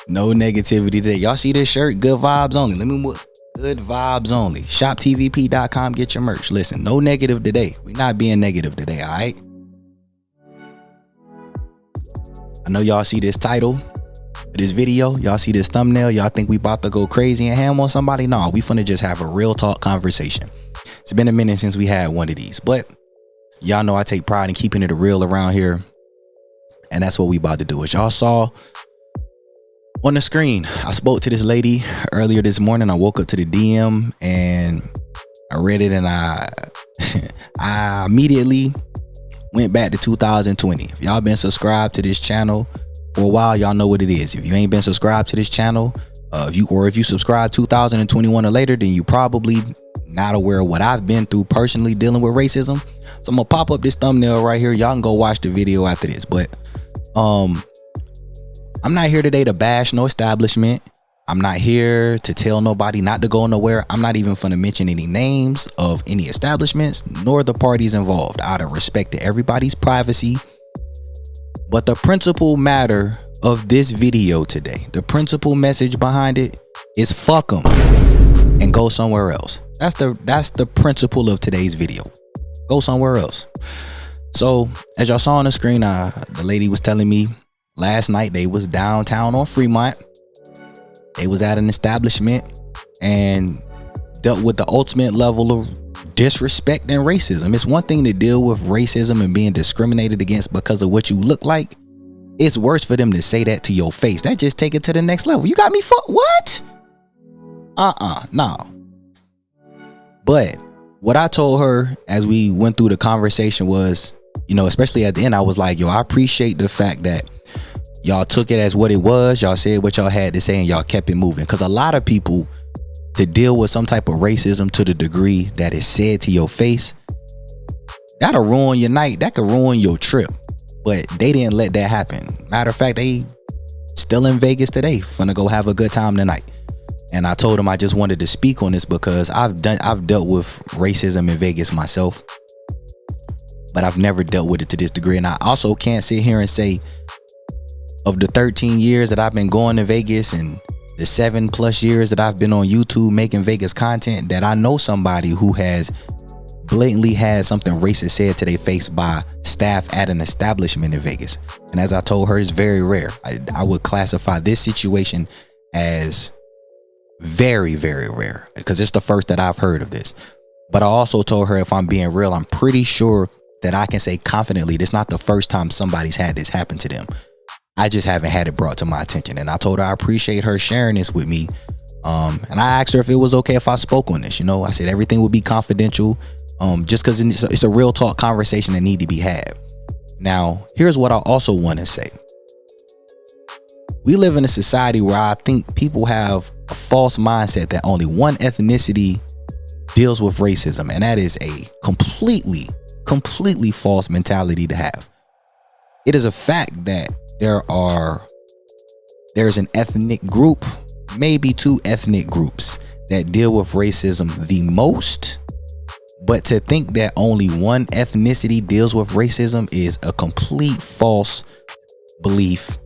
No negativity today. Y'all see this shirt? Good vibes only. Let me move. Good vibes only. ShopTVP.com. Get your merch. Listen, no negative today. We're not being negative today, all right? I know y'all see this title, this video. Y'all see this thumbnail. Y'all think we about to go crazy and ham on somebody? No, we finna just have a real talk conversation. It's been a minute since we had one of these, but y'all know I take pride in keeping it real around here. And that's what we about to do. As y'all saw on the screen, I spoke to this lady earlier this morning. I woke up to the DM and I read it, and I immediately went back to 2020. If y'all been subscribed to this channel for a while, y'all know what it is. If you ain't been subscribed to this channel, if you subscribed 2021 or later, then you probably not aware of what I've been through personally dealing with racism. So I'm gonna pop up this thumbnail right here. Y'all can go watch the video after this. But I'm not here today to bash no establishment. I'm not here to tell nobody not to go nowhere. I'm not even finna mention any names of any establishments nor the parties involved, out of respect to everybody's privacy. But the principal matter of this video today, the principal message behind it is fuck them and go somewhere else. That's the principle of today's video. Go somewhere else. So as y'all saw on the screen, the lady was telling me last night they was downtown on Fremont. They was at an establishment and dealt with the ultimate level of disrespect and racism. It's one thing to deal with racism and being discriminated against because of what you look like. It's worse for them to say that to your face. That just take it to the next level. You got me what? No. But what I told her as we went through the conversation was, especially at the end, I was like, yo, I appreciate the fact that y'all took it as what it was. Y'all said what y'all had to say and y'all kept it moving. Because a lot of people, to deal with some type of racism to the degree that is said to your face, that'll ruin your night. That could ruin your trip. But they didn't let that happen. Matter of fact, they still in Vegas today, finna go have a good time tonight. And I told them I just wanted to speak on this because I've dealt with racism in Vegas myself, but I've never dealt with it to this degree. And I also can't sit here and say, of the 13 years that I've been going to Vegas and the 7+ years that I've been on YouTube making Vegas content, that I know somebody who has blatantly had something racist said to their face by staff at an establishment in Vegas. And as I told her, it's very rare. I would classify this situation as very, very rare because it's the first that I've heard of this. But I also told her, if I'm being real, I'm pretty sure that I can say confidently this not the first time somebody's had this happen to them. I just haven't had it brought to my attention. And I told her I appreciate her sharing this with me. And I asked her if it was okay if I spoke on this. I said everything would be confidential, just because it's a real talk conversation that need to be had. Now, here's what I also want to say. We live in a society where I think people have a false mindset that only one ethnicity deals with racism. And that is a completely false mentality to have. It is a fact that there's an ethnic group, maybe two ethnic groups that deal with racism the most. But to think that only one ethnicity deals with racism is a complete false belief.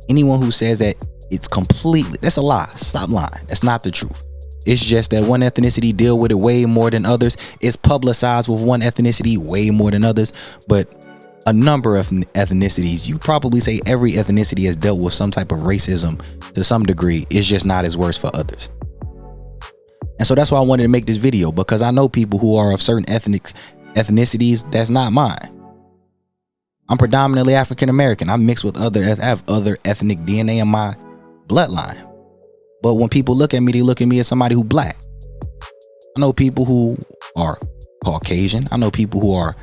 Anyone who says that that's a lie. Stop lying. That's not the truth. It's just that one ethnicity deal with it way more than others. It's publicized with one ethnicity way more than others. But a number of ethnicities, you probably say every ethnicity has dealt with some type of racism to some degree. It's just not as worse for others. And so that's why I wanted to make this video, because I know people who are of certain ethnicities that's not mine. I'm predominantly African American. I'm mixed with I have other ethnic DNA in my bloodline. But when people look at me, they look at me as somebody who black. I know people who are Caucasian. I know people who are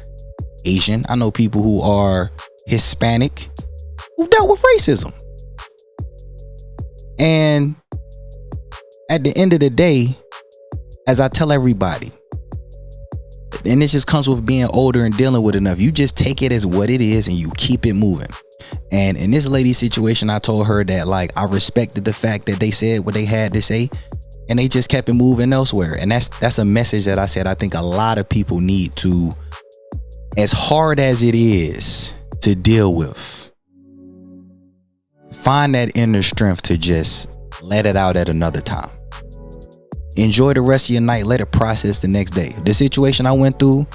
Asian. I know people who are Hispanic who've dealt with racism. And at the end of the day, as I tell everybody, and it just comes with being older and dealing with enough, you just take it as what it is and you keep it moving. And in this lady's situation, I told her that, like, I respected the fact that they said what they had to say and they just kept it moving elsewhere. And that's a message that I said I think a lot of people need to, as hard as it is to deal with, Find that inner strength to just let it out at another time. Enjoy the rest of your night. Let it process the next day. The situation I went through,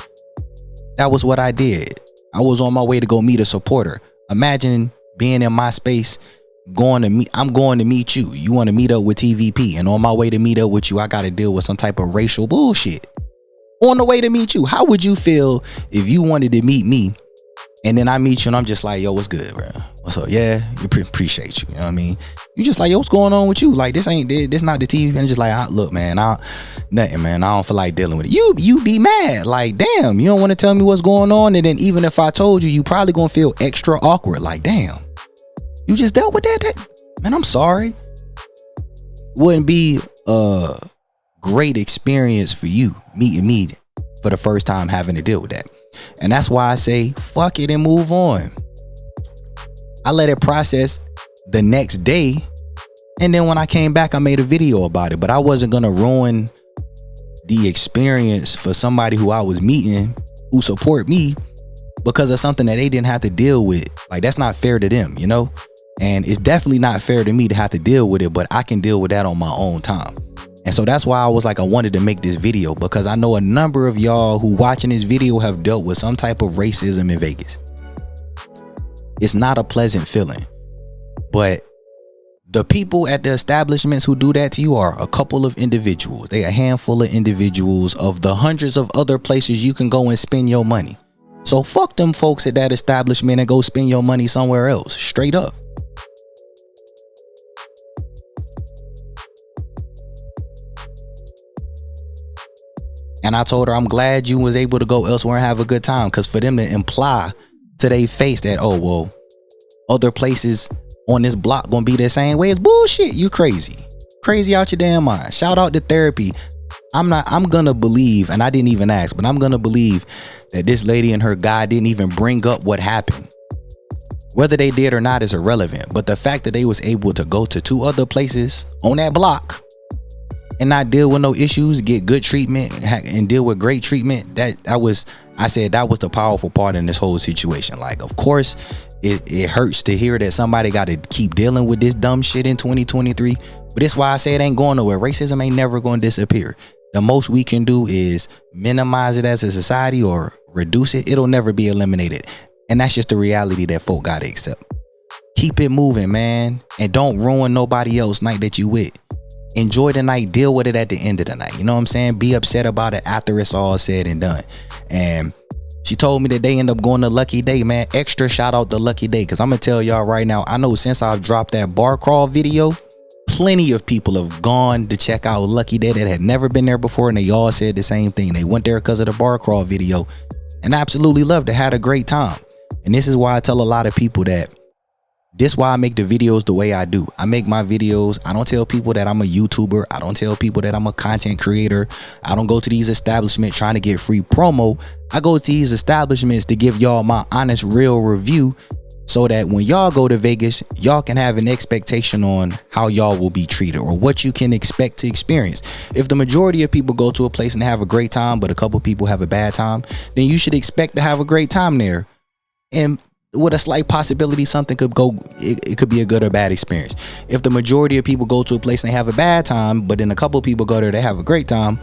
that was what I did. I was on my way to go meet a supporter. Imagine being in my space, I'm going to meet you. You want to meet up with TVP, and on my way to meet up with you, I got to deal with some type of racial bullshit. On the way to meet you, how would you feel if you wanted to meet me, and then I meet you and I'm just like, yo, what's good, bro? What's up? Yeah, appreciate you. You know what I mean? You just like, yo, what's going on with you? Like, this not the TV. And just like, look, man, nothing, man. I don't feel like dealing with it. You be mad. Like, damn, you don't want to tell me what's going on. And then even if I told you, you probably gonna feel extra awkward. Like, damn, you just dealt with that? Man, I'm sorry. Wouldn't be a great experience for you meeting me for the first time having to deal with that. And that's why I say fuck it and move on. I let it process the next day, and then when I came back I made a video about it. But I wasn't gonna ruin the experience for somebody who I was meeting who support me because of something that they didn't have to deal with. Like, that's not fair to them, you know? And it's definitely not fair to me to have to deal with it, but I can deal with that on my own time. And so that's why I was like, I wanted to make this video, because I know a number of y'all who watching this video have dealt with some type of racism in Vegas. It's not a pleasant feeling, but the people at the establishments who do that to you are a couple of individuals. They are a handful of individuals of the hundreds of other places you can go and spend your money. So fuck them folks at that establishment and go spend your money somewhere else, straight up. And I told her I'm glad you was able to go elsewhere and have a good time, because for them to imply to their face that, oh, well, other places on this block gonna be the same way, it's bullshit. You crazy out your damn mind. Shout out to therapy. I'm gonna believe, and I didn't even ask, but I'm gonna believe that this lady and her guy didn't even bring up what happened. Whether they did or not is irrelevant, but the fact that they was able to go to 2 other places on that block and not deal with no issues, get good treatment, and deal with great treatment, that was the powerful part in this whole situation. Like, of course it hurts to hear that somebody got to keep dealing with this dumb shit in 2023, but that's why I say it ain't going nowhere. Racism ain't never going to disappear. The most we can do is minimize it as a society or reduce it. It'll never be eliminated, and that's just the reality that folk gotta accept. Keep it moving, man, and don't ruin nobody else's night that you with. Enjoy the night, deal with it at the end of the night. You know what I'm saying? Be upset about it after it's all said and done. And she told me that they end up going to Lucky Day, man. Extra shout out to Lucky Day, because I'm gonna tell y'all right now, I know since I've dropped that bar crawl video, plenty of people have gone to check out Lucky Day that had never been there before, and they all said the same thing. They went there because of the bar crawl video and absolutely loved it, had a great time. And this is why I tell a lot of people that this is why I make the videos the way I do. I make my videos. I don't tell people that I'm a YouTuber. I don't tell people that I'm a content creator. I don't go to these establishments trying to get free promo. I go to these establishments to give y'all my honest, real review, so that when y'all go to Vegas, y'all can have an expectation on how y'all will be treated or what you can expect to experience. If the majority of people go to a place and have a great time, but a couple people have a bad time, then you should expect to have a great time there. And with a slight possibility something could go, it could be a good or bad experience. If the majority of people go to a place and they have a bad time, but then a couple of people go there, they have a great time,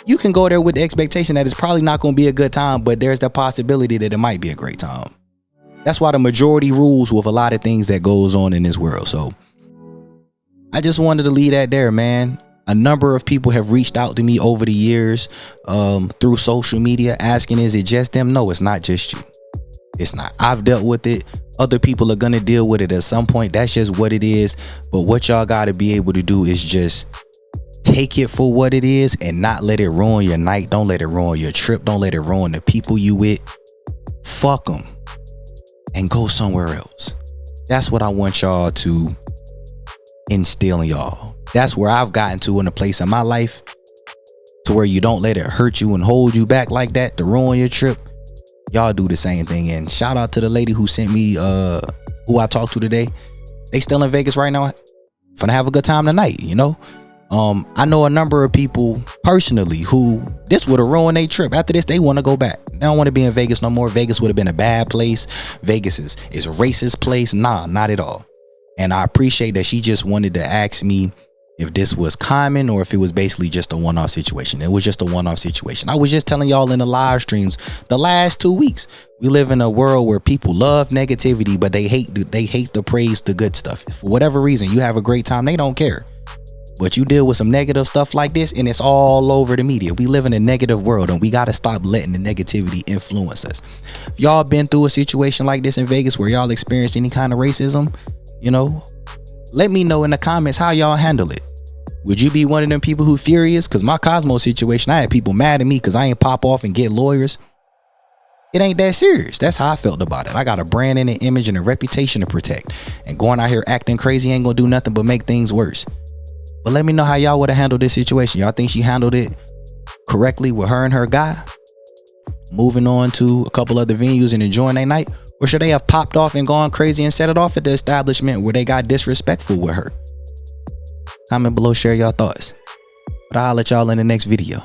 you can go there with the expectation that it's probably not going to be a good time, but there's the possibility that it might be a great time. That's why the majority rules with a lot of things that goes on in this world. So I just wanted to leave that there, man. A number of people have reached out to me over the years through social media asking, is it just them? No, it's not just you. It's not. I've dealt with it. Other people are gonna deal with it at some point. That's just what it is. But what y'all gotta be able to do is just take it for what it is and not let it ruin your night. Don't let it ruin your trip. Don't let it ruin the people you with. Fuck them and go somewhere else. That's what I want y'all to instill in y'all. That's where I've gotten to in a place in my life, to where you don't let it hurt you and hold you back like that to ruin your trip. Y'all do the same thing. And shout out to the lady who sent me who I talked to today. They still in Vegas right now, finna have a good time tonight, you know. I know a number of people personally who this would have ruined their trip. After this, they want to go back. They don't want to be in Vegas no more. Vegas would have been a bad place. Vegas is a racist place. Nah, not at all. And I appreciate that she just wanted to ask me if this was common or if it was basically just a one-off situation. It was just a one-off situation. I was just telling y'all in the live streams the last 2 weeks, we live in a world where people love negativity, but they hate to praise the good stuff. For whatever reason, you have a great time, they don't care. But you deal with some negative stuff like this and it's all over the media. We live in a negative world and we got to stop letting the negativity influence us. If y'all been through a situation like this in Vegas where y'all experienced any kind of racism, you know, let me know in the comments how y'all handle it. Would you be one of them people who furious? Because my Cosmo situation, I had people mad at me because I ain't pop off and get lawyers. It ain't that serious. That's how I felt about it. I got a brand and an image and a reputation to protect. And going out here acting crazy ain't gonna do nothing but make things worse. But let me know how y'all would have handled this situation. Y'all think she handled it correctly with her and her guy, moving on to a couple other venues and enjoying their night? Or should they have popped off and gone crazy and set it off at the establishment where they got disrespectful with her? Comment below, share your thoughts. But I'll let y'all in the next video.